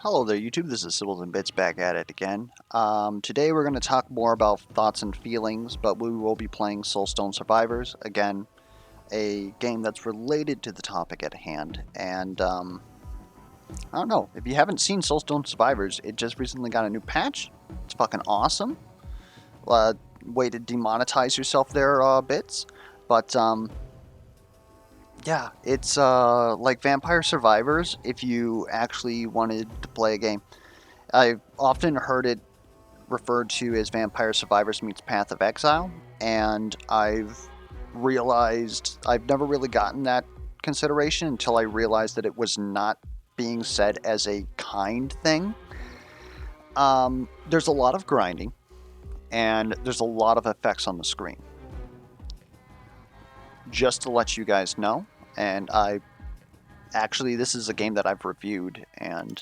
Hello there, YouTube. This is Sibbles and Bits back at it again. Today we're going to talk more about thoughts and feelings, but we will be playing Soulstone Survivors. Again, a game that's related to the topic at hand. And I don't know, if you haven't seen Soulstone Survivors, it just recently got a new patch. It's fucking awesome. Way to demonetize yourself there, Bits. But yeah, it's like Vampire Survivors if you actually wanted to play a game. I've often heard it referred to as Vampire Survivors meets Path of Exile, and I've realized I've never really gotten that consideration until I realized that it was not being said as a kind thing. There's a lot of grinding, and there's a lot of effects on the screen. Just to let you guys know, and this is a game that I've reviewed, and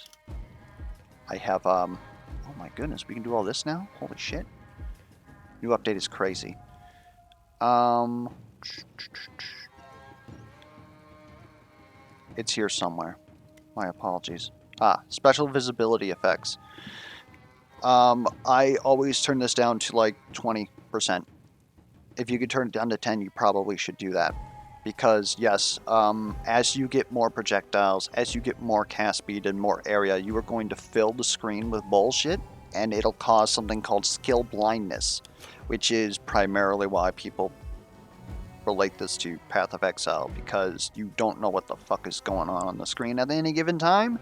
I have oh my goodness, we can do all this now? Holy shit. New update is crazy. It's here somewhere. My apologies. Special visibility effects. I always turn this down to like 20%. If you could turn it down to 10, you probably should do that. Because yes, as you get more projectiles, as you get more cast speed and more area, you are going to fill the screen with bullshit, and it'll cause something called skill blindness, which is primarily why people relate this to Path of Exile, because you don't know what the fuck is going on the screen at any given time,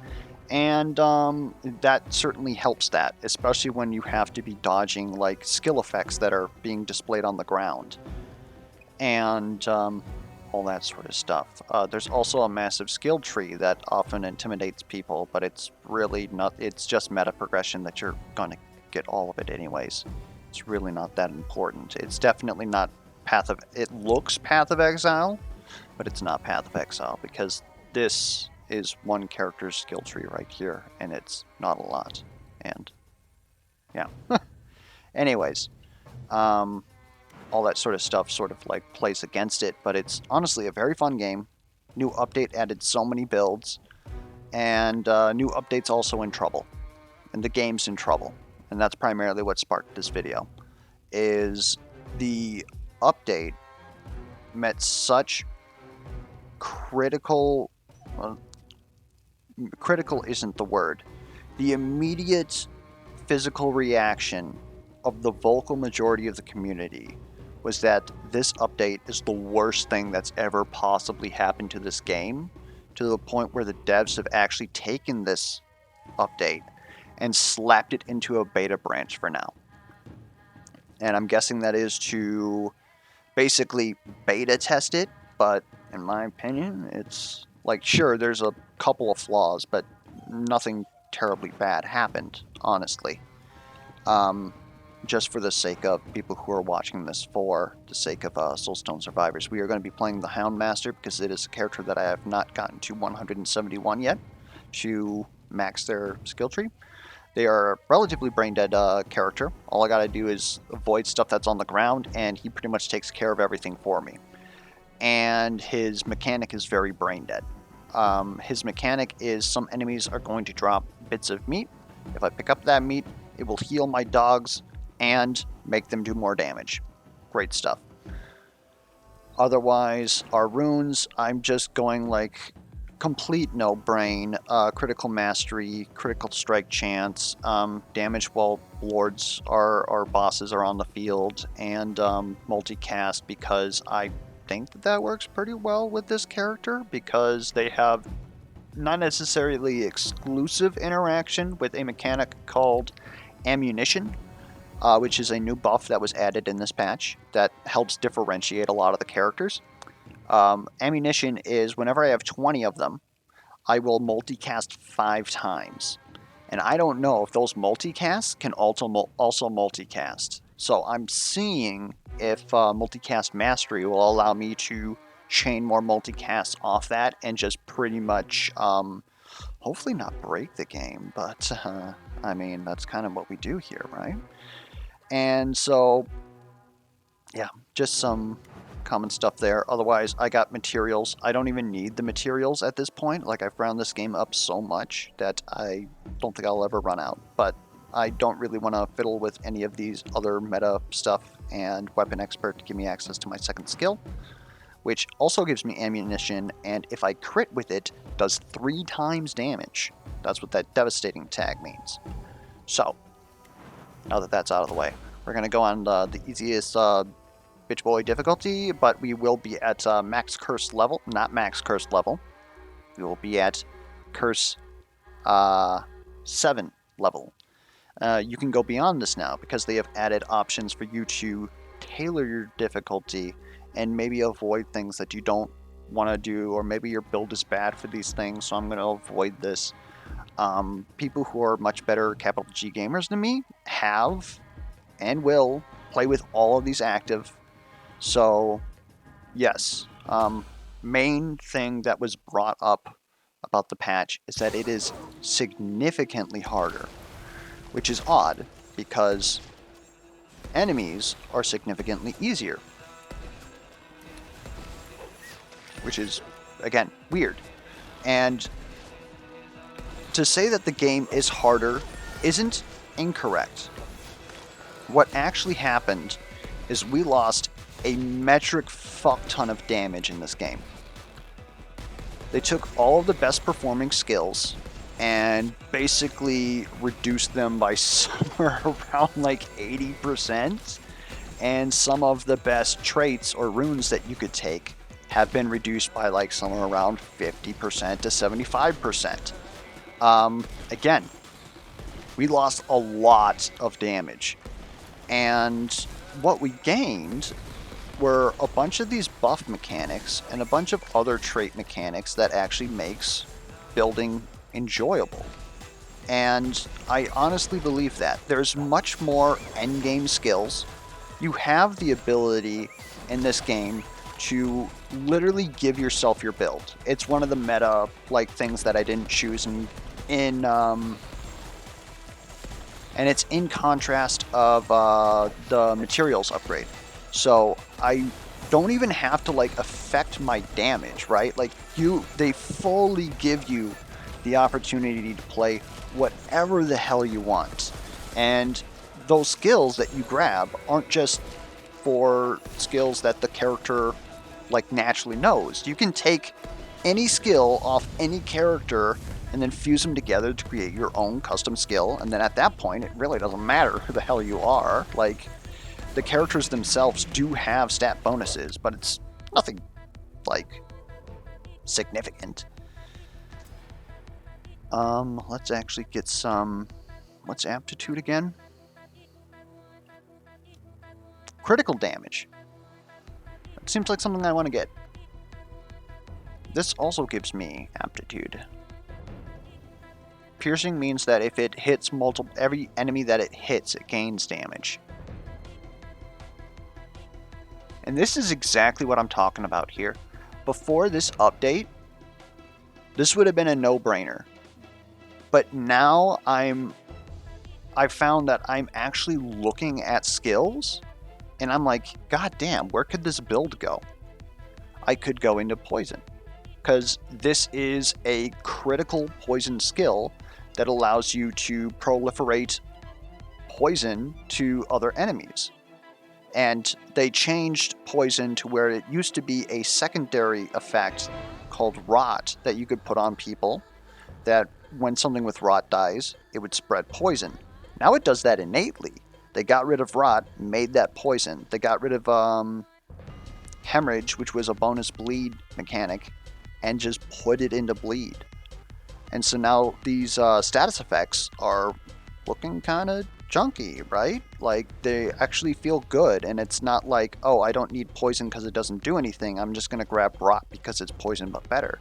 and that certainly helps that, especially when you have to be dodging like skill effects that are being displayed on the ground, and all that sort of stuff. There's also a massive skill tree that often intimidates people, but it's really not, it's just meta progression that you're going to get all of it anyways. It's really not that important. It's definitely not it looks Path of Exile, but it's not Path of Exile, because this is one character's skill tree right here, and it's not a lot. And yeah. Anyways, all that sort of stuff sort of like plays against it, but it's honestly a very fun game. New update added so many builds, and new updates also in trouble, and the game's in trouble, and that's primarily what sparked this video. Is the update met such critical critical isn't the word. The immediate physical reaction of the vocal majority of the community was that this update is the worst thing that's ever possibly happened to this game, to the point where the devs have actually taken this update and slapped it into a beta branch for now. And I'm guessing that is to basically beta test it, but in my opinion, it's like, sure, there's a couple of flaws, but nothing terribly bad happened, honestly. Just for the sake of people who are watching this, for the sake of Soulstone Survivors, we are going to be playing the Houndmaster, because it is a character that I have not gotten to 171 yet to max their skill tree. They are a relatively brain-dead character. All I gotta do is avoid stuff that's on the ground, and he pretty much takes care of everything for me. And his mechanic is very brain-dead. His mechanic is some enemies are going to drop bits of meat. If I pick up that meat, it will heal my dogs and make them do more damage. Great stuff. Otherwise, our runes, I'm just going like complete no-brain, critical mastery, critical strike chance, damage while lords or bosses are on the field, and multicast, because I think that works pretty well with this character, because they have not necessarily exclusive interaction with a mechanic called ammunition, which is a new buff that was added in this patch that helps differentiate a lot of the characters. Ammunition is whenever I have 20 of them, I will multicast 5 times. And I don't know if those multicasts can also multicast. So I'm seeing if multicast mastery will allow me to chain more multicasts off that and just pretty much, hopefully not break the game, but I mean, that's kind of what we do here, right? And so, yeah, just some common stuff there. Otherwise, I got materials. I don't even need the materials at this point. Like, I've rounded this game up so much that I don't think I'll ever run out. But I don't really want to fiddle with any of these other meta stuff, and Weapon Expert to give me access to my second skill, which also gives me ammunition, and if I crit with it, does 3 times damage. That's what that devastating tag means. So, now that that's out of the way, we're going to go on the easiest bitch boy difficulty, but we will be at max curse level, not max curse level. We will be at curse 7 level. You can go beyond this now because they have added options for you to tailor your difficulty and maybe avoid things that you don't want to do, or maybe your build is bad for these things, so I'm going to avoid this. People who are much better capital G gamers than me have and will play with all of these active. So, yes, main thing that was brought up about the patch is that it is significantly harder, which is odd because enemies are significantly easier, which is, again, weird. And to say that the game is harder isn't incorrect. What actually happened is we lost a metric fuck ton of damage in this game. They took all of the best performing skills and basically reduced them by somewhere around like 80%, and some of the best traits or runes that you could take have been reduced by like somewhere around 50% to 75%. Again, we lost a lot of damage, and what we gained were a bunch of these buff mechanics and a bunch of other trait mechanics that actually makes building enjoyable. And I honestly believe that. There's much more endgame skills. You have the ability in this game to literally give yourself your build. It's one of the meta like things that I didn't choose and it's in contrast of the materials upgrade. So I don't even have to like affect my damage, right? Like they fully give you the opportunity to play whatever the hell you want. And those skills that you grab aren't just for skills that the character like naturally knows. You can take any skill off any character and then fuse them together to create your own custom skill, and then at that point it really doesn't matter who the hell you are. Like, the characters themselves do have stat bonuses, but it's nothing like significant. Let's actually get some, what's aptitude again? Critical damage. It seems like something I want to get. This also gives me aptitude. Piercing means that if it hits every enemy that it hits, it gains damage. And this is exactly what I'm talking about here. Before this update, this would have been a no-brainer. But now I found that I'm actually looking at skills, and I'm like, God damn, where could this build go? I could go into poison, because this is a critical poison skill that allows you to proliferate poison to other enemies. And they changed poison to where it used to be a secondary effect called rot that you could put on people, that when something with rot dies, it would spread poison. Now it does that innately. They got rid of rot, made that poison. They got rid of hemorrhage, which was a bonus bleed mechanic, and just put it into bleed. And so now these status effects are looking kind of junky, right? Like, they actually feel good, and it's not like, oh, I don't need poison because it doesn't do anything. I'm just going to grab rot because it's poison but better.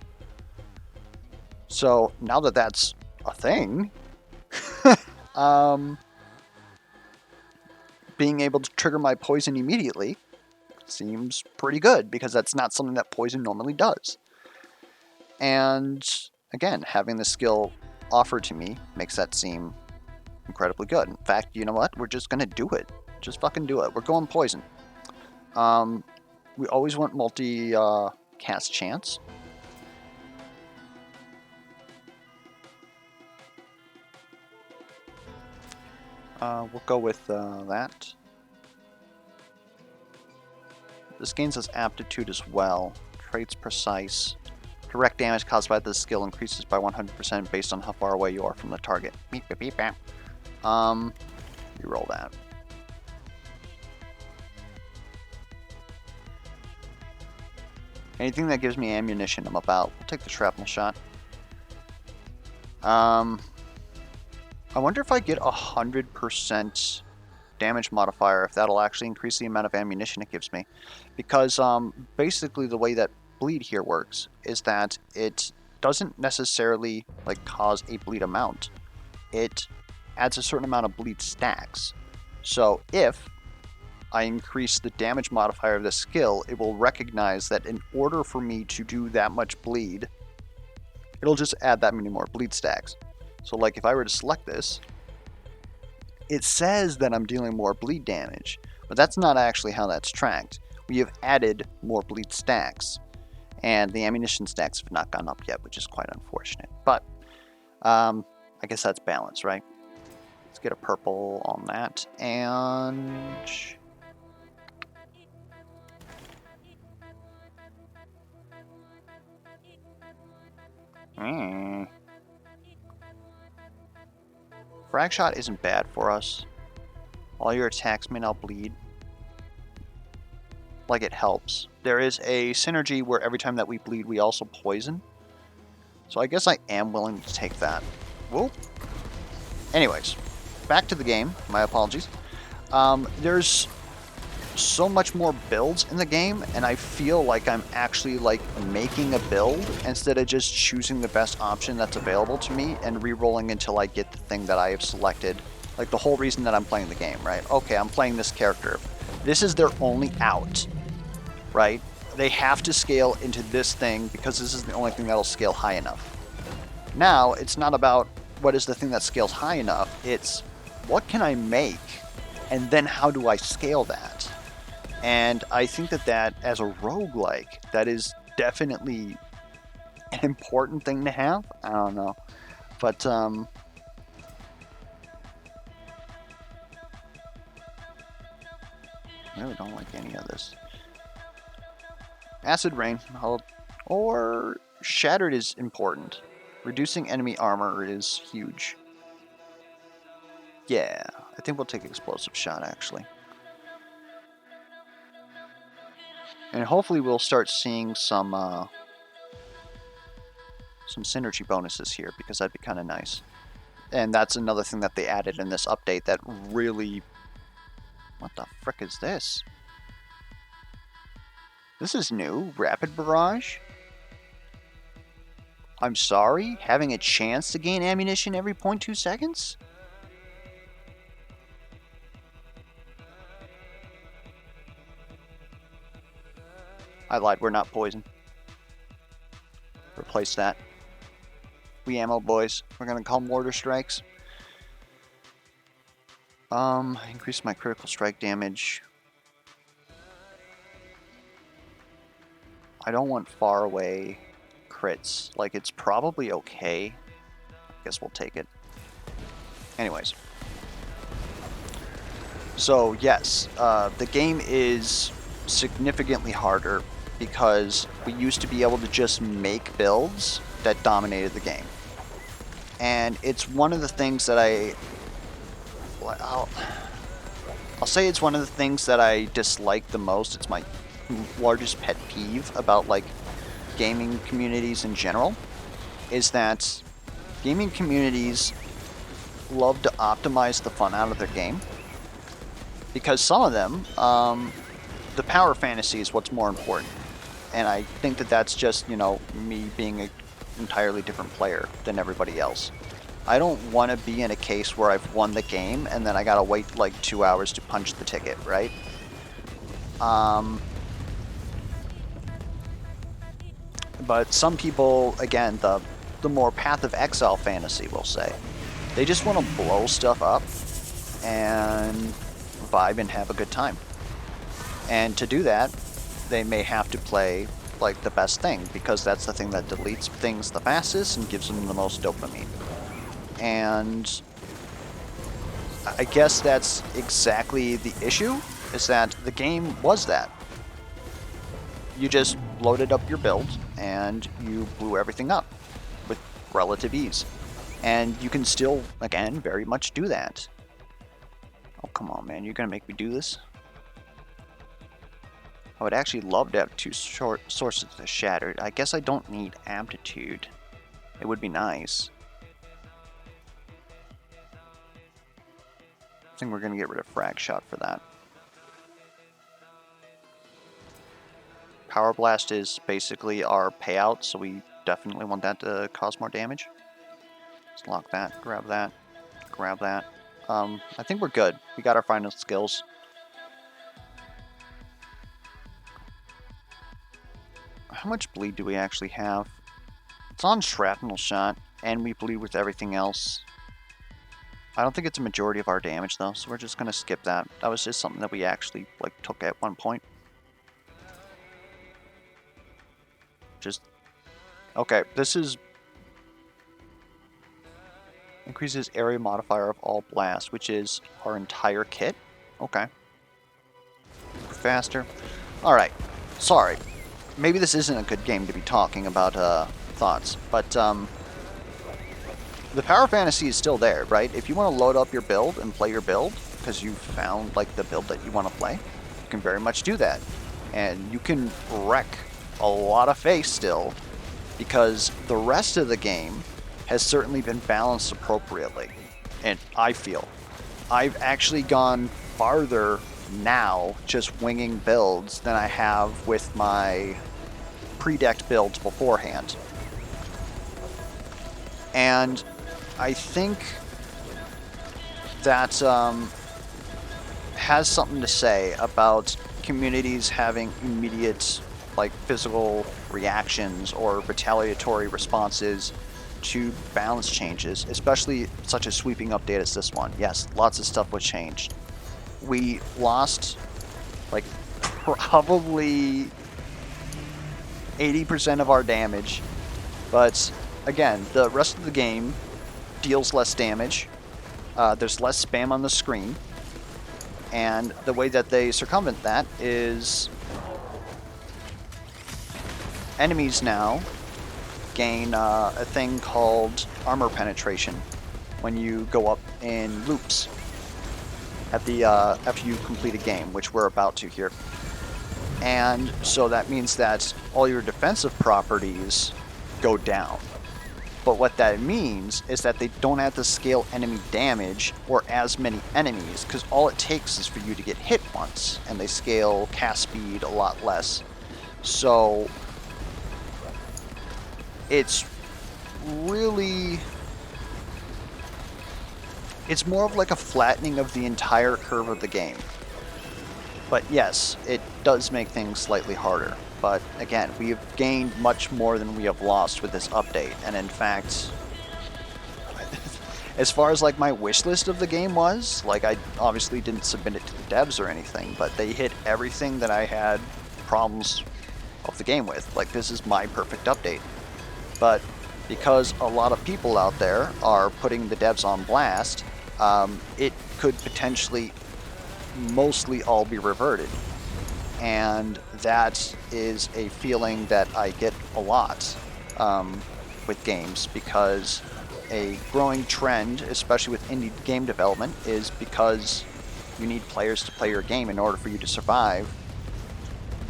So now that that's a thing, being able to trigger my poison immediately seems pretty good, because that's not something that poison normally does. And again, having the skill offered to me makes that seem incredibly good. In fact, you know what? We're just gonna do it. Just fucking do it. We're going poison. We always want multi cast chance. We'll go with that. This gains us aptitude as well. Traits precise. Direct damage caused by this skill increases by 100% based on how far away you are from the target. Beep, beep, beep, beep. Reroll that. Anything that gives me ammunition, I'm about. We'll take the shrapnel shot. I wonder if I get 100% damage modifier, if that'll actually increase the amount of ammunition it gives me. Because basically the way that bleed here works is that it doesn't necessarily like cause a bleed amount. It adds a certain amount of bleed stacks. So if I increase the damage modifier of this skill, it will recognize that in order for me to do that much bleed, it'll just add that many more bleed stacks. So like if I were to select this, it says that I'm dealing more bleed damage, but that's not actually how that's tracked. We have added more bleed stacks, and the ammunition stacks have not gone up yet, which is quite unfortunate. But I guess that's balance, right? Let's get a purple on that, and frag shot isn't bad for us. All your attacks may now bleed. Like, it helps. There is a synergy where every time that we bleed, we also poison. So I guess I am willing to take that. Whoa. Anyways, back to the game. My apologies. There's so much more builds in the game, and I feel like I'm actually like making a build instead of just choosing the best option that's available to me and re-rolling until I get the thing that I have selected. Like the whole reason that I'm playing the game, right? Okay, I'm playing this character. This is their only out, right? They have to scale into this thing because this is the only thing that'll scale high enough. Now, it's not about what is the thing that scales high enough, it's what can I make, and then how do I scale that? And I think that as a roguelike, that is definitely an important thing to have. I don't know. But, I really don't like any of this. Acid Rain, or Shattered is important. Reducing enemy armor is huge. Yeah, I think we'll take Explosive Shot, actually. And hopefully we'll start seeing some synergy bonuses here, because that'd be kind of nice. And that's another thing that they added in this update that really... What the frick is this? This is new. Rapid Barrage? I'm sorry? Having a chance to gain ammunition every 0.2 seconds? I lied, we're not poison. Replace that. We ammo boys. We're gonna call mortar strikes. Increase my critical strike damage. I don't want far away crits. Like, it's probably okay. I guess we'll take it. Anyways. So, yes, the game is significantly harder because we used to be able to just make builds that dominated the game. And it's one of the things that I'll say it's one of the things that I dislike the most. It's my largest pet peeve about like gaming communities in general, is that gaming communities love to optimize the fun out of their game, because some of them, the power fantasy is what's more important, and I think that that's just, you know, me being an entirely different player than everybody else. I don't want to be in a case where I've won the game and then I gotta wait like 2 hours to punch the ticket, right? But some people, again, the more Path of Exile fantasy, we'll say, they just want to blow stuff up and vibe and have a good time. And to do that, they may have to play like the best thing, because that's the thing that deletes things the fastest and gives them the most dopamine. And I guess that's exactly the issue, is that the game was that. You just loaded up your build and you blew everything up with relative ease. And you can still, again, very much do that. Oh, come on, man. You're going to make me do this? I would actually love to have two sources of shattered. I guess I don't need aptitude. It would be nice. I think we're going to get rid of frag shot for that. Power blast is basically our payout, so we definitely want that to cause more damage. Let's lock that, grab that, grab that. I think we're good. We got our final skills. How much bleed do we actually have? It's on shrapnel shot, and we bleed with everything else. I don't think it's a majority of our damage though, so we're just gonna skip that. That was just something that we actually like took at one point. Just okay. This is increases area modifier of all blast, which is our entire kit. Okay. Faster. All right. Sorry. Maybe this isn't a good game to be talking about thoughts, but the power fantasy is still there, right? If you want to load up your build and play your build because you found like the build that you want to play, you can very much do that, and you can wreck a lot of face still, because the rest of the game has certainly been balanced appropriately. And I feel I've actually gone farther now just winging builds than I have with my pre-decked builds beforehand. And I think that has something to say about communities having immediate like physical reactions or retaliatory responses to balance changes, especially such a sweeping update as this one. Yes, lots of stuff was changed. We lost like probably 80% of our damage, but again, the rest of the game deals less damage. There's less spam on the screen, and the way that they circumvent that is enemies now gain a thing called armor penetration when you go up in loops at the after you complete a game, which we're about to here. And so that means that all your defensive properties go down. But what that means is that they don't have to scale enemy damage or as many enemies, because all it takes is for you to get hit once, and they scale cast speed a lot less. So it's really, it's more of like a flattening of the entire curve of the game. But yes, it does make things slightly harder. But again, we have gained much more than we have lost with this update. And in fact, as far as like my wish list of the game was, like I obviously didn't submit it to the devs or anything, but they hit everything that I had problems of the game with. Like, this is my perfect update. But because a lot of people out there are putting the devs on blast, it could potentially mostly all be reverted. And that is a feeling that I get a lot with games, because a growing trend, especially with indie game development, is because you need players to play your game in order for you to survive.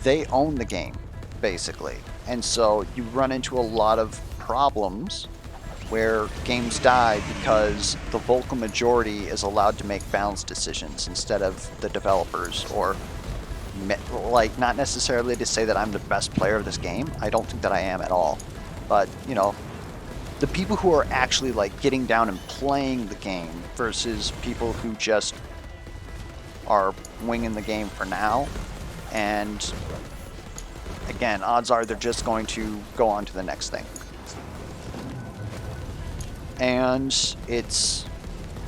They own the game, basically. And so you run into a lot of problems where games die because the vocal majority is allowed to make balanced decisions instead of the developers. Or like, not necessarily to say that I'm the best player of this game. I don't think that I am at all. But, you know, the people who are actually like getting down and playing the game versus people who just are winging the game for now. And again, odds are they're just going to go on to the next thing. And it's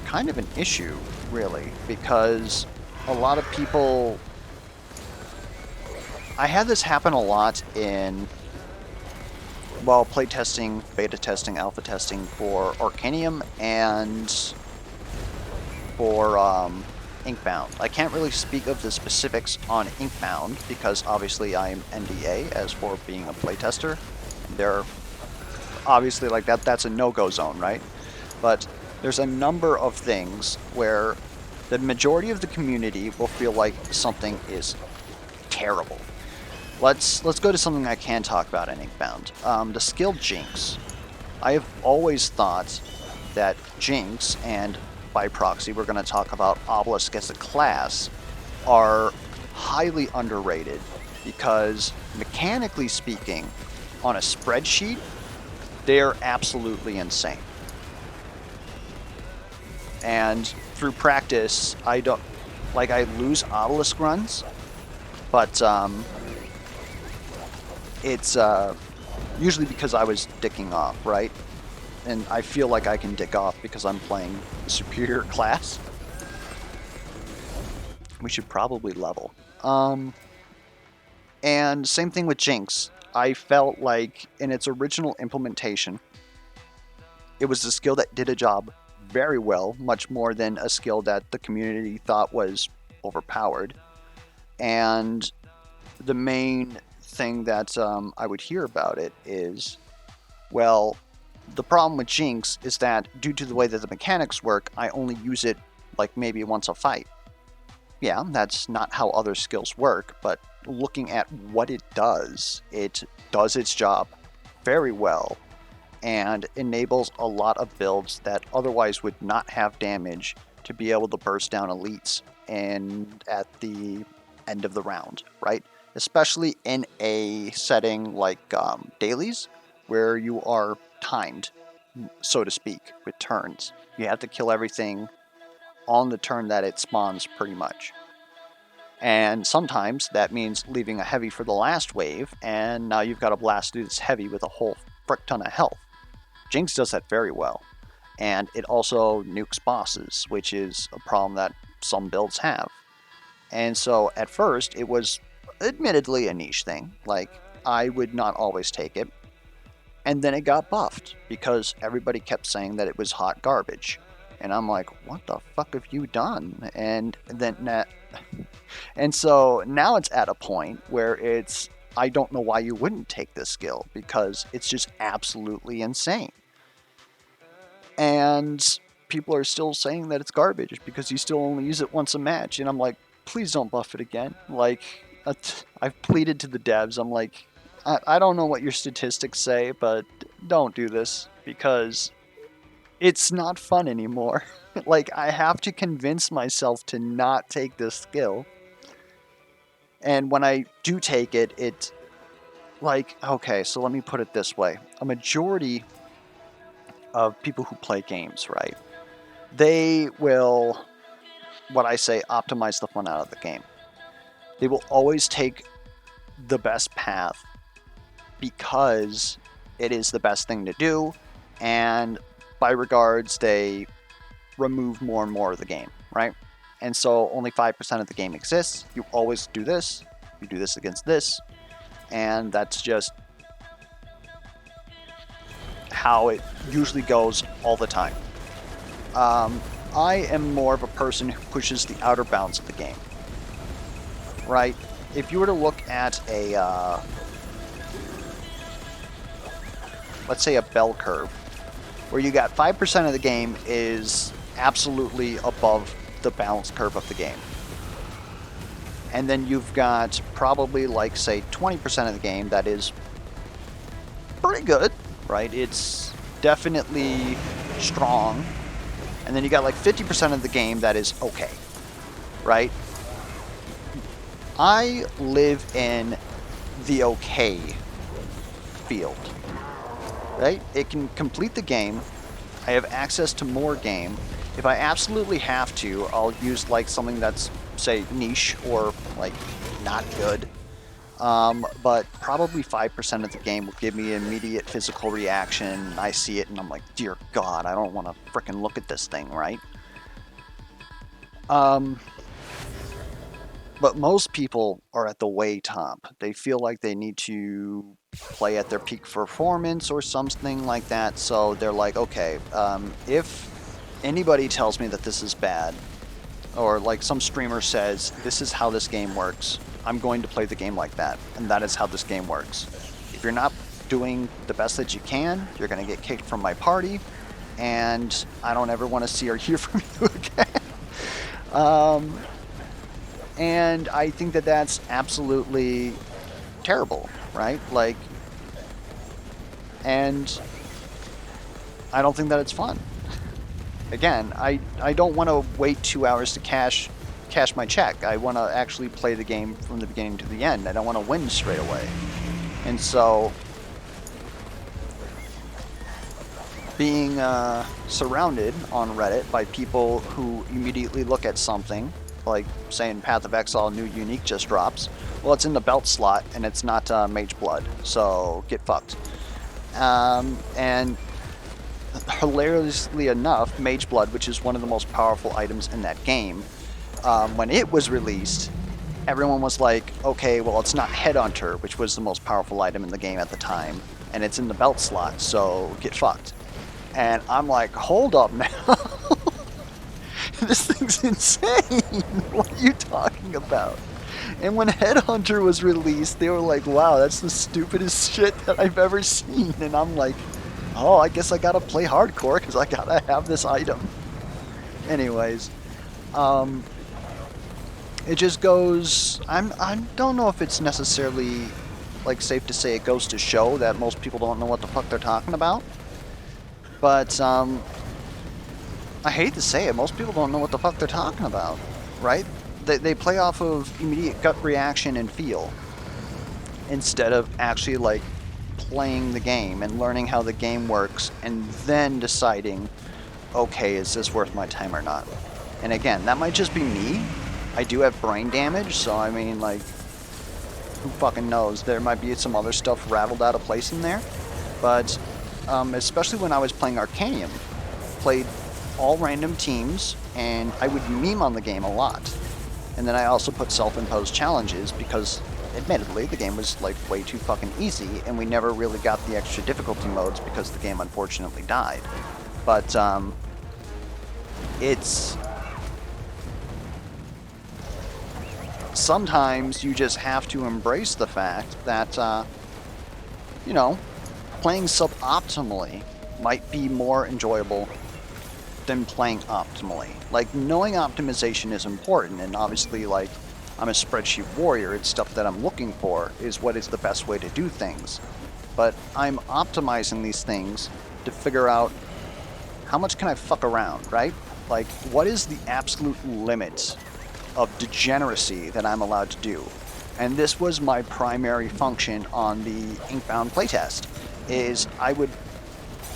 kind of an issue, really, because a lot of people I had this happen a lot in, well, playtesting, beta testing, alpha testing for Arcanium and for Inkbound. I can't really speak of the specifics on Inkbound because obviously I'm NDA as for being a playtester. They're obviously like that's a no-go zone, right? But there's a number of things where the majority of the community will feel like something is terrible. Let's go to something I can talk about in Inkbound. The skill Jinx. I have always thought that Jinx, and by proxy we're going to talk about Obelisk as a class, are highly underrated because mechanically speaking, on a spreadsheet, they're absolutely insane. And through practice, I lose Obelisk runs, but it's usually because I was dicking off, right? And I feel like I can dick off because I'm playing a superior class. We should probably level. And same thing with Jinx. I felt like in its original implementation, it was a skill that did a job very well, much more than a skill that the community thought was overpowered. And the main thing that I would hear about it is, well, the problem with Jinx is that due to the way that the mechanics work, I only use it like maybe once a fight. Yeah, that's not how other skills work, but looking at what it does its job very well and enables a lot of builds that otherwise would not have damage to be able to burst down elites and at the end of the round, right? Especially in a setting like dailies, where you are timed, so to speak, with turns. You have to kill everything on the turn that it spawns, pretty much. And sometimes that means leaving a heavy for the last wave, and now you've got to blast through this heavy with a whole frick ton of health. Jinx does that very well. And it also nukes bosses, which is a problem that some builds have. And so at first, it was admittedly a niche thing. Like, I would not always take it. And then it got buffed because everybody kept saying that it was hot garbage. And I'm like, what the fuck have you done? And so now it's at a point where I don't know why you wouldn't take this skill because it's just absolutely insane. And people are still saying that it's garbage because you still only use it once a match. And I'm like, please don't buff it again. Like, I've pleaded to the devs. I'm like, I don't know what your statistics say, but don't do this because it's not fun anymore. Like, I have to convince myself to not take this skill. And when I do take it, it's like, okay, so let me put it this way. A majority of people who play games, right, they will, what I say, optimize the fun out of the game. They will always take the best path because it is the best thing to do, and by regards, they remove more and more of the game, right? And so only 5% of the game exists. You always do this, you do this against this, and that's just how it usually goes all the time. I am more of a person who pushes the outer bounds of the game, right? If you were to look at a, let's say a bell curve, where you got 5% of the game is absolutely above the balance curve of the game. And then you've got probably like, say, 20% of the game that is pretty good, right? It's definitely strong. And then you got like 50% of the game that is okay, right? I live in the okay field, right? It can complete the game. I have access to more game. If I absolutely have to, I'll use like something that's, say, niche or like not good. But probably 5% of the game will give me an immediate physical reaction. I see it and I'm like, dear God, I don't want to frickin' look at this thing, right? But most people are at the way top. They feel like they need to play at their peak performance or something like that. So they're like, okay, if anybody tells me that this is bad, or like some streamer says, this is how this game works, I'm going to play the game like that. And that is how this game works. If you're not doing the best that you can, you're going to get kicked from my party. And I don't ever want to see or hear from you again. And I think that that's absolutely terrible, right? Like, and I don't think that it's fun. Again, I don't want to wait 2 hours to cash my check. I want to actually play the game from the beginning to the end. I don't want to win straight away. And so, being surrounded on Reddit by people who immediately look at something, like saying Path of Exile new unique just drops, well, it's in the belt slot and it's not Mage Blood, so get fucked. And hilariously enough, Mage Blood, which is one of the most powerful items in that game, when it was released, everyone was like, okay, well, it's not Headhunter, which was the most powerful item in the game at the time, and it's in the belt slot, so get fucked. And I'm like, hold up now. This thing's insane. What are you talking about? And when Headhunter was released, they were like, wow, that's the stupidest shit that I've ever seen. And I'm like, oh, I guess I gotta play hardcore because I gotta have this item. Anyways, it just goes, I don't know if it's necessarily like safe to say it goes to show that most people don't know what the fuck they're talking about. But I hate to say it, most people don't know what the fuck they're talking about, right? They play off of immediate gut reaction and feel instead of actually like playing the game and learning how the game works and then deciding, okay, is this worth my time or not? And again, that might just be me. I do have brain damage, so I mean, like, who fucking knows? There might be some other stuff raveled out of place in there. But especially when I was playing Arcanium, played all random teams, and I would meme on the game a lot. And then I also put self-imposed challenges because, admittedly, the game was like way too fucking easy, and we never really got the extra difficulty modes because the game unfortunately died. But it's sometimes you just have to embrace the fact that you know, playing suboptimally might be more enjoyable than playing optimally. Like, knowing optimization is important, and obviously, like, I'm a spreadsheet warrior, it's stuff that I'm looking for, is what is the best way to do things. But I'm optimizing these things to figure out how much can I fuck around, right? Like, what is the absolute limit of degeneracy that I'm allowed to do? And this was my primary function on the Inkbound playtest, is I would,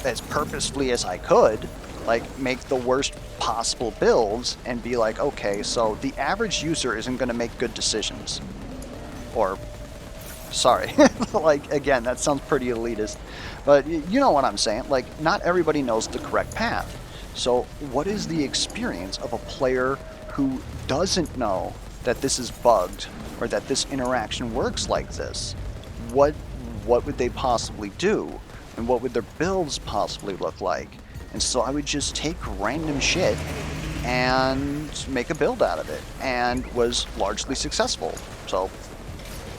as purposefully as I could, like, make the worst possible builds and be like, okay, so the average user isn't going to make good decisions. Or, sorry, like, again, that sounds pretty elitist, but you know what I'm saying. Like, not everybody knows the correct path. So what is the experience of a player who doesn't know that this is bugged or that this interaction works like this? What would they possibly do? And what would their builds possibly look like? And so I would just take random shit and make a build out of it, and was largely successful. So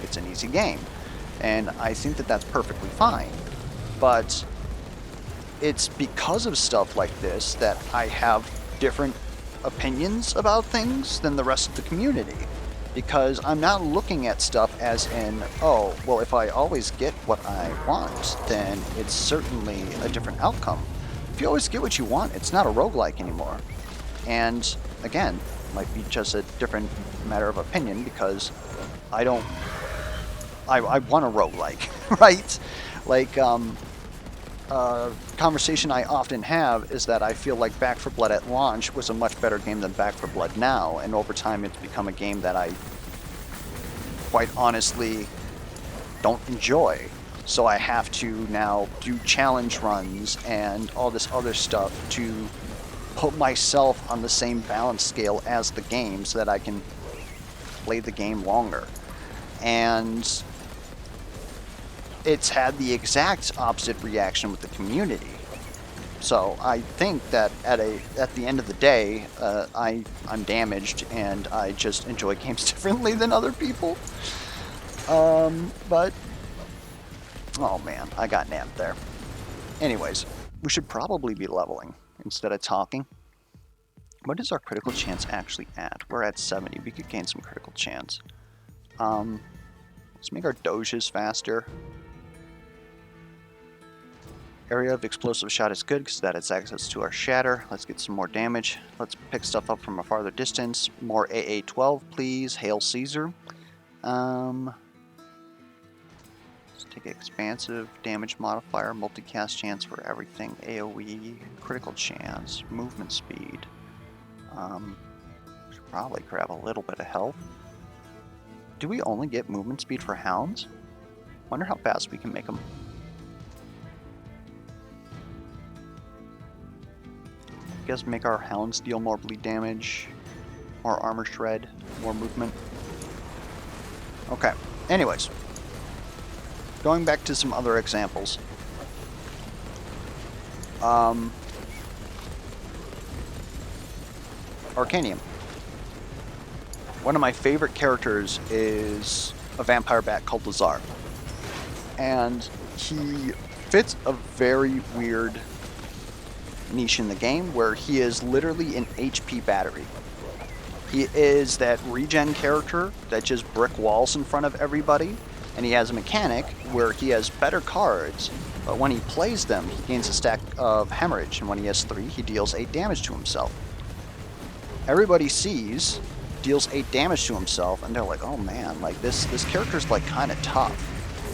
it's an easy game. And I think that that's perfectly fine. But it's because of stuff like this that I have different opinions about things than the rest of the community. Because I'm not looking at stuff as in, oh, well, if I always get what I want, then it's certainly a different outcome. If you always get what you want, it's not a roguelike anymore. And again, might be just a different matter of opinion because I want a roguelike, right? Like, conversation I often have is that I feel like Back 4 Blood at launch was a much better game than Back 4 Blood now, and over time it's become a game that I quite honestly don't enjoy. So I have to now do challenge runs and all this other stuff to put myself on the same balance scale as the game so that I can play the game longer. And it's had the exact opposite reaction with the community. So I think that at the end of the day, I'm damaged and I just enjoy games differently than other people. But oh man, I got nabbed there. Anyways, we should probably be leveling instead of talking. What is our critical chance actually at? We're at 70. We could gain some critical chance. Let's make our doges faster. Area of explosive shot is good because that has access to our shatter. Let's get some more damage. Let's pick stuff up from a farther distance. More AA-12, please. Hail Caesar. Let's take expansive damage modifier, multicast chance for everything, AoE, critical chance, movement speed. Should probably grab a little bit of health. Do we only get movement speed for hounds? Wonder how fast we can make them. I guess make our hounds deal more bleed damage, more armor shred, more movement. Okay, anyways. Going back to some other examples. Arcanium. One of my favorite characters is a vampire bat called Lazar. And he fits a very weird niche in the game where he is literally an HP battery. He is that regen character that just brick walls in front of everybody, and he has a mechanic where he has better cards, but when he plays them, he gains a stack of hemorrhage, and when he has 3, he deals 8 damage to himself. Everybody sees, deals 8 damage to himself, and they're like, oh man, like this character's like kind of tough.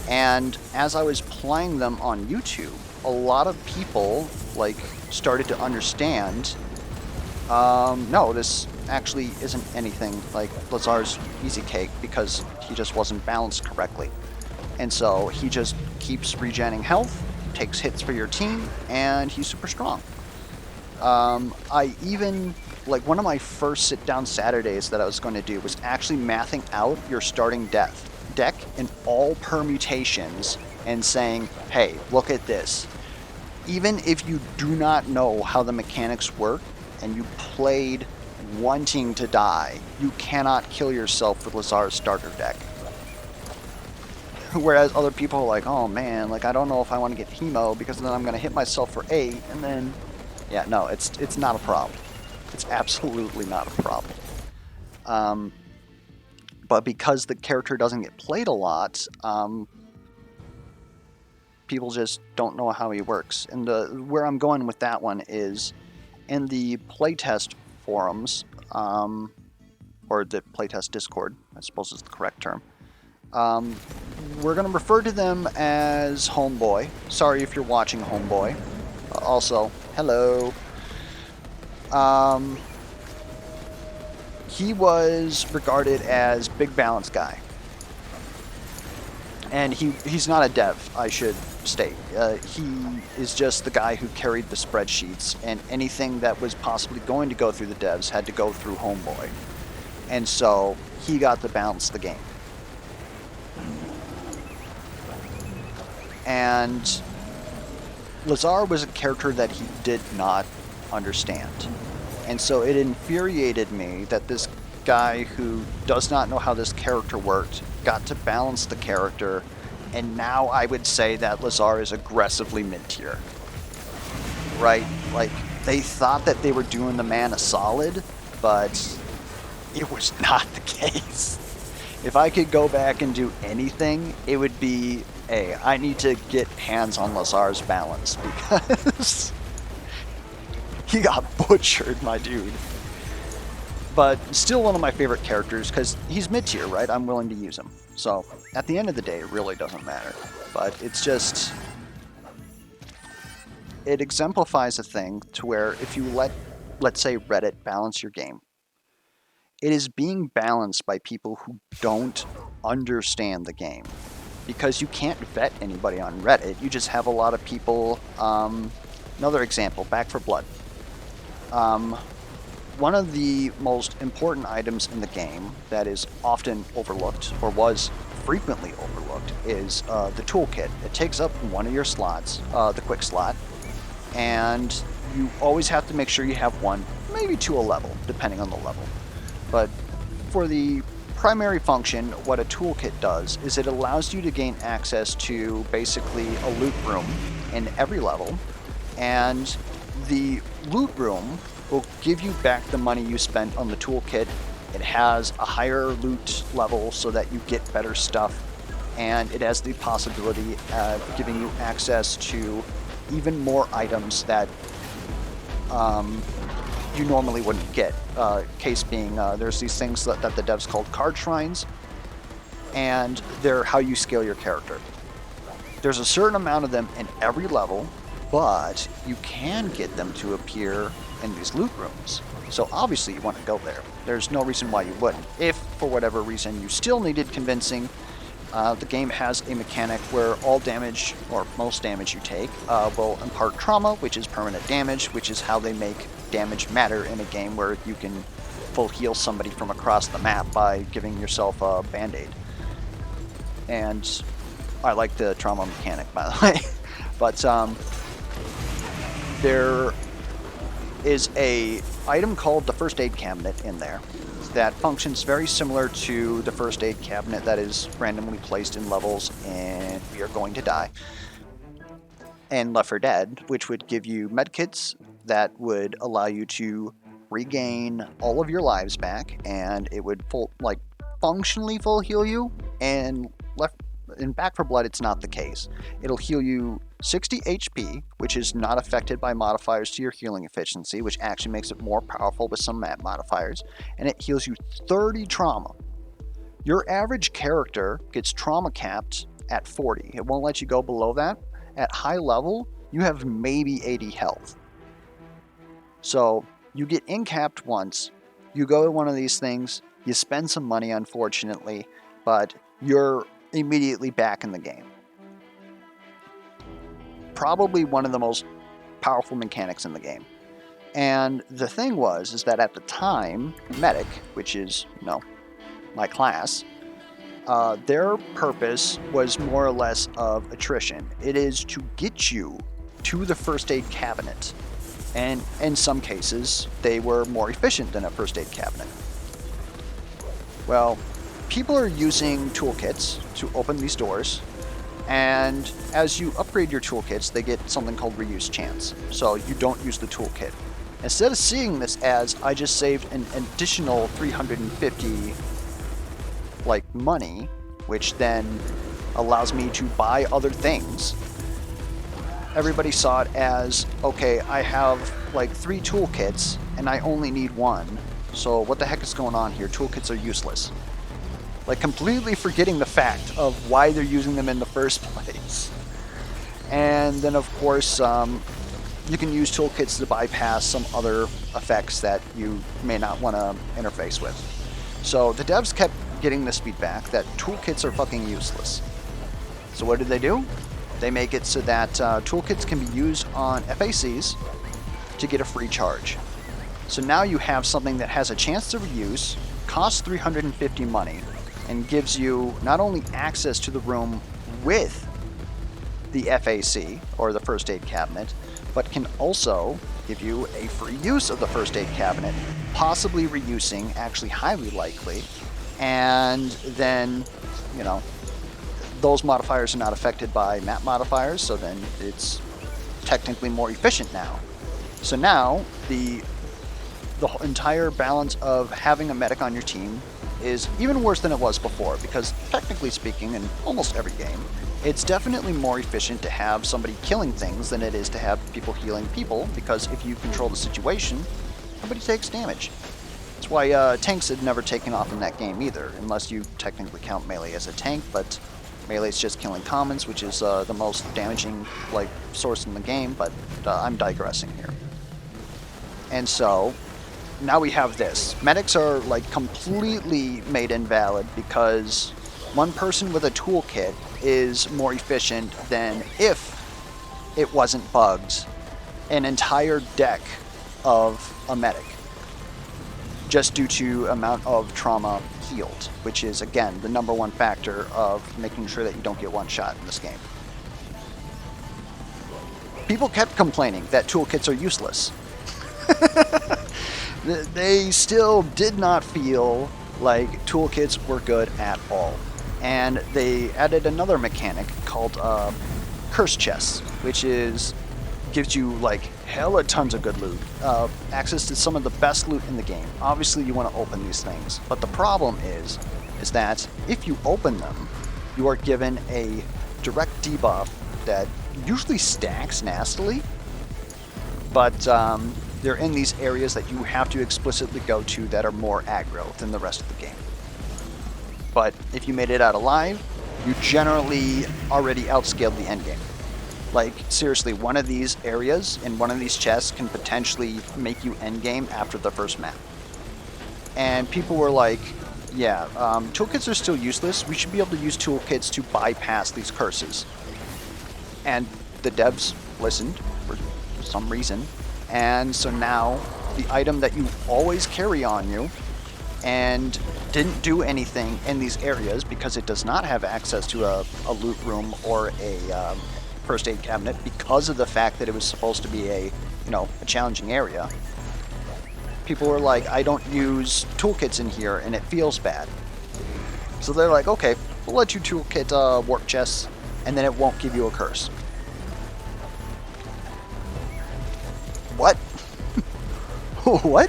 And as I was playing them on YouTube, a lot of people like started to understand, no, this actually isn't anything like Lazar's easy cake because he just wasn't balanced correctly. And so he just keeps regenerating health, takes hits for your team, and he's super strong. I even, like, one of my first sit-down Saturdays that I was going to do was actually mathing out your starting deck in all permutations and saying, hey, look at this. Even if you do not know how the mechanics work and you played wanting to die, you cannot kill yourself with Lazar's starter deck. Whereas other people are like, oh man, like I don't know if I want to get hemo because then I'm going to hit myself for 8 and then, yeah, no, it's not a problem. It's absolutely not a problem. But because the character doesn't get played a lot, people just don't know how he works. And where I'm going with that one is in the playtest forums, or the playtest Discord, I suppose is the correct term. We're going to refer to them as Homeboy. Sorry if you're watching, Homeboy. Also, hello. He was regarded as big balance guy. And he's not a dev, I should state. He is just the guy who carried the spreadsheets, and anything that was possibly going to go through the devs had to go through Homeboy. And so he got to balance the game. And Lazar was a character that he did not understand. And so it infuriated me that this guy who does not know how this character worked got to balance the character, and now I would say that Lazar is aggressively mid-tier. Right? Like, they thought that they were doing the man a solid, but it was not the case. If I could go back and do anything, it would be, hey, I need to get hands on Lazar's balance because he got butchered, my dude. But still one of my favorite characters because he's mid-tier, right? I'm willing to use him. So at the end of the day, it really doesn't matter. But it's just, it exemplifies a thing to where if you let's say Reddit balance your game, it is being balanced by people who don't understand the game. Because you can't vet anybody on Reddit. You just have a lot of people. Another example, Back for Blood. one of the most important items in the game that is often overlooked, or was frequently overlooked, is the toolkit. It takes up one of your slots, the quick slot, and you always have to make sure you have one, maybe two a level, depending on the level. But for the primary function, what a toolkit does is it allows you to gain access to basically a loot room in every level, and the loot room will give you back the money you spent on the toolkit. It has a higher loot level so that you get better stuff, and it has the possibility of giving you access to even more items that you normally wouldn't get. Case being, there's these things that the devs called card shrines, and they're how you scale your character. There's a certain amount of them in every level, but you can get them to appear in these loot rooms. So obviously you want to go there. There's no reason why you wouldn't. If, for whatever reason, you still needed convincing, the game has a mechanic where all damage, or most damage you take, will impart trauma, which is permanent damage, which is how they make damage matter in a game where you can full heal somebody from across the map by giving yourself a band-aid. And I like the trauma mechanic, by the way. But there is a item called the first aid cabinet in there that functions very similar to the first aid cabinet that is randomly placed in levels in We Are Going to Die and Left 4 Dead, which would give you medkits that would allow you to regain all of your lives back, and it would functionally full heal you. And in Back 4 Blood, it's not the case. It'll heal you 60 HP, which is not affected by modifiers to your healing efficiency, which actually makes it more powerful with some map modifiers, and it heals you 30 trauma. Your average character gets trauma capped at 40. It won't let you go below that. At high level, you have maybe 80 health. So you get in-capped once, you go to one of these things, you spend some money, unfortunately, but you're immediately back in the game. Probably one of the most powerful mechanics in the game. And the thing is that at the time, Medic, which is, my class, their purpose was more or less of attrition. It is to get you to the first aid cabinet. And in some cases, they were more efficient than a first aid cabinet. Well, people are using toolkits to open these doors, and as you upgrade your toolkits, they get something called reuse chance. So you don't use the toolkit. Instead of seeing this as, I just saved an additional 350 money, which then allows me to buy other things, everybody saw it as, okay, I have 3 toolkits and I only need one, so what the heck is going on here? Toolkits are useless. Completely forgetting the fact of why they're using them in the first place. And then, of course, you can use toolkits to bypass some other effects that you may not want to interface with. So the devs kept getting this feedback that toolkits are fucking useless. So what did they do? They make it so that toolkits can be used on FACs to get a free charge. So now you have something that has a chance to reuse, costs 350 money, and gives you not only access to the room with the FAC, or the first aid cabinet, but can also give you a free use of the first aid cabinet, possibly reusing, actually highly likely, and then, those modifiers are not affected by map modifiers, so then it's technically more efficient now. So now, the entire balance of having a medic on your team is even worse than it was before, because technically speaking, in almost every game, it's definitely more efficient to have somebody killing things than it is to have people healing people, because if you control the situation, nobody takes damage. That's why tanks had never taken off in that game either, unless you technically count melee as a tank, but melee is just killing commons, which is the most damaging source in the game, but I'm digressing here. And so now we have this. Medics are completely made invalid because one person with a toolkit is more efficient than, if it wasn't bugged, an entire deck of a medic. just due to amount of trauma healed, which is, again, the #1 factor of making sure that you don't get one shot in this game. People kept complaining that toolkits are useless. They still did not feel like toolkits were good at all. And they added another mechanic called curse chests, which gives you like hella tons of good loot, access to some of the best loot in the game. Obviously you want to open these things, but the problem is that if you open them, you are given a direct debuff that usually stacks nastily, but they're in these areas that you have to explicitly go to that are more aggro than the rest of the game. But if you made it out alive, you generally already outscaled the endgame. Like, seriously, one of these areas in one of these chests can potentially make you endgame after the first map. And people were like, yeah, toolkits are still useless. We should be able to use toolkits to bypass these curses. And the devs listened for some reason. And so now the item that you always carry on you and didn't do anything in these areas because it does not have access to a loot room or a first aid cabinet because of the fact that it was supposed to be a challenging area. People were like, I don't use toolkits in here and it feels bad. So they're like, okay, we'll let you toolkit warp chests and then it won't give you a curse. What? What?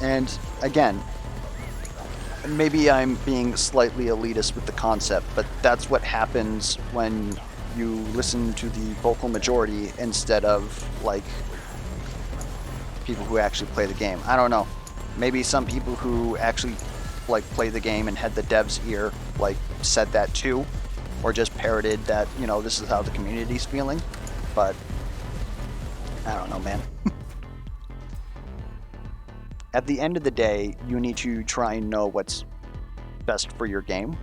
And again, maybe I'm being slightly elitist with the concept, but that's what happens when you listen to the vocal majority instead of like people who actually play the game. I don't know. Maybe some people who actually like play the game and had the devs ear like said that too, or just parroted that, this is how the community's feeling. But I don't know, man. At the end of the day, you need to try and know what's best for your game.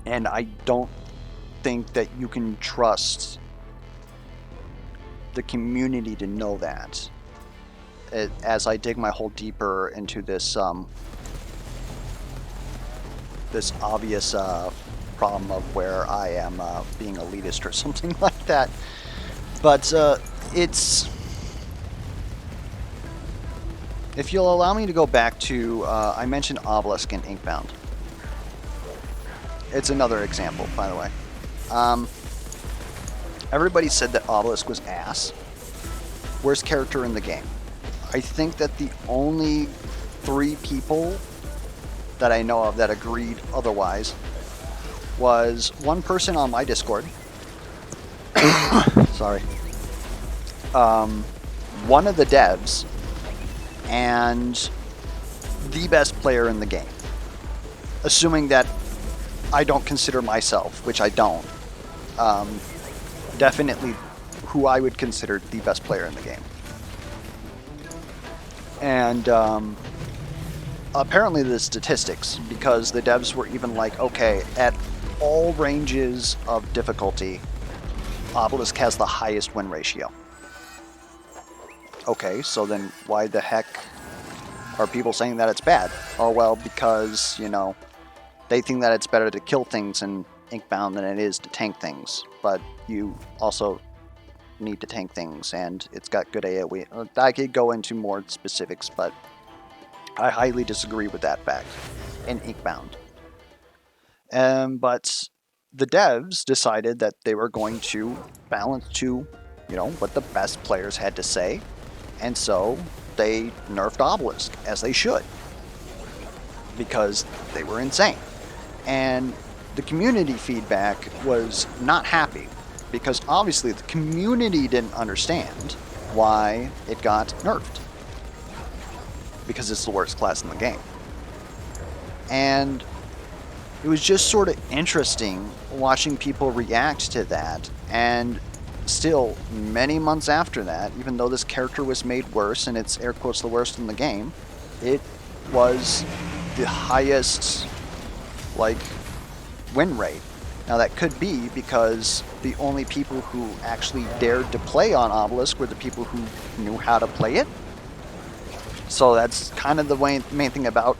And I don't think that you can trust the community to know that. As I dig my hole deeper into this this obvious problem of where I am being elitist or something like that. But if you'll allow me to go back to, I mentioned Obelisk and Inkbound. It's another example, by the way. Everybody said that Obelisk was ass. Worst character in the game. I think that the only 3 people that I know of that agreed otherwise was one person on my Discord. Sorry. One of the devs, and the best player in the game. Assuming that I don't consider myself, which I don't, definitely who I would consider the best player in the game. And apparently the statistics, because the devs were even like, okay, at all ranges of difficulty, Obelisk has the highest win ratio. Okay, so then why the heck are people saying that it's bad? Oh, well, because, they think that it's better to kill things in Inkbound than it is to tank things. But you also need to tank things, and it's got good AoE. I could go into more specifics, but I highly disagree with that fact in Inkbound. But the devs decided that they were going to balance to, what the best players had to say. And so they nerfed Obelisk, as they should, because they were insane. And the community feedback was not happy, because obviously the community didn't understand why it got nerfed, because it's the worst class in the game. And it was just sort of interesting watching people react to that, and still, many months after that, even though this character was made worse, and it's air quotes the worst in the game, it was the highest, win rate Now that could be because the only people who actually dared to play on Obelisk were the people who knew how to play it. So that's kind of the main thing about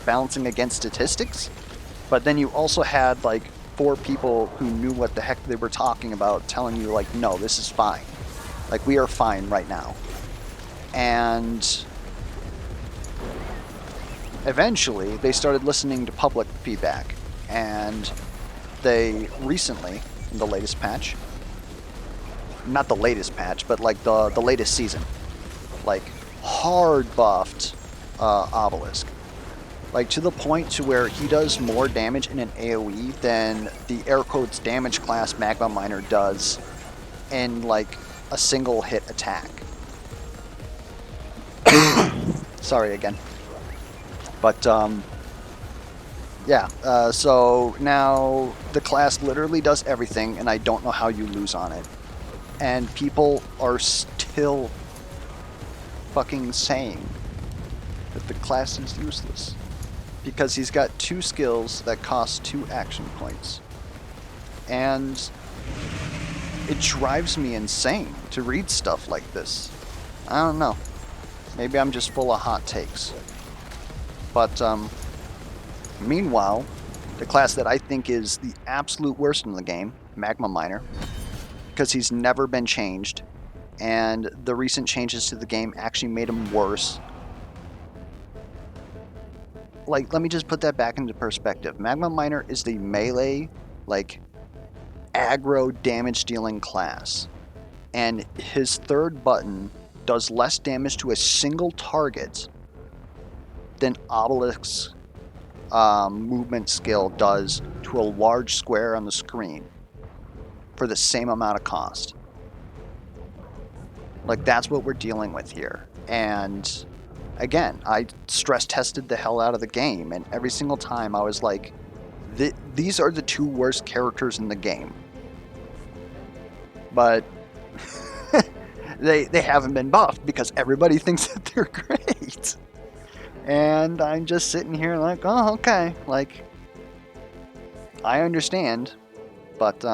balancing against statistics. But then you also had like 4 people who knew what the heck they were talking about telling you like, no, this is fine. Like, we are fine right now. And eventually they started listening to public feedback. And they recently, in the latest patch, not the latest patch, but like the latest season, like hard buffed Obelisk. Like to the point to where he does more damage in an AoE than the air quotes damage class Magma Miner does in like a single hit attack. Sorry again. But yeah, so now the class literally does everything, and I don't know how you lose on it. And people are still fucking saying that the class is useless because he's got 2 skills that cost 2 action points. And it drives me insane to read stuff like this. I don't know. Maybe I'm just full of hot takes. But meanwhile, the class that I think is the absolute worst in the game, Magma Miner, because he's never been changed, and the recent changes to the game actually made him worse. Like, let me just put that back into perspective. Magma Miner is the melee, like, aggro damage dealing class, and his 3rd button does less damage to a single target than Obelisk's movement skill does to a large square on the screen for the same amount of cost. Like, that's what we're dealing with here. And again, I stress tested the hell out of the game, and every single time I was like, these are the 2 worst characters in the game. But they haven't been buffed because everybody thinks that they're great. And I'm just sitting here like, oh, okay. Like, I understand. But,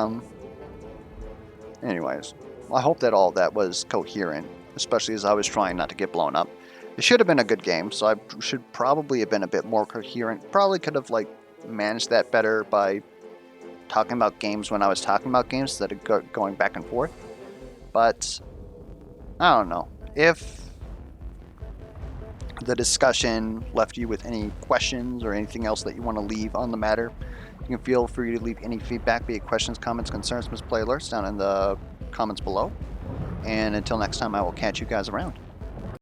anyways, I hope that all that was coherent, especially as I was trying not to get blown up. It should have been a good game, so I should probably have been a bit more coherent. Probably could have, like, managed that better by talking about games when I was talking about games instead of going back and forth. But, I don't know. If the discussion left you with any questions or anything else that you want to leave on the matter, you can feel free to leave any feedback, be it questions, comments, concerns, misplay alerts down in the comments below. And until next time, I will catch you guys around.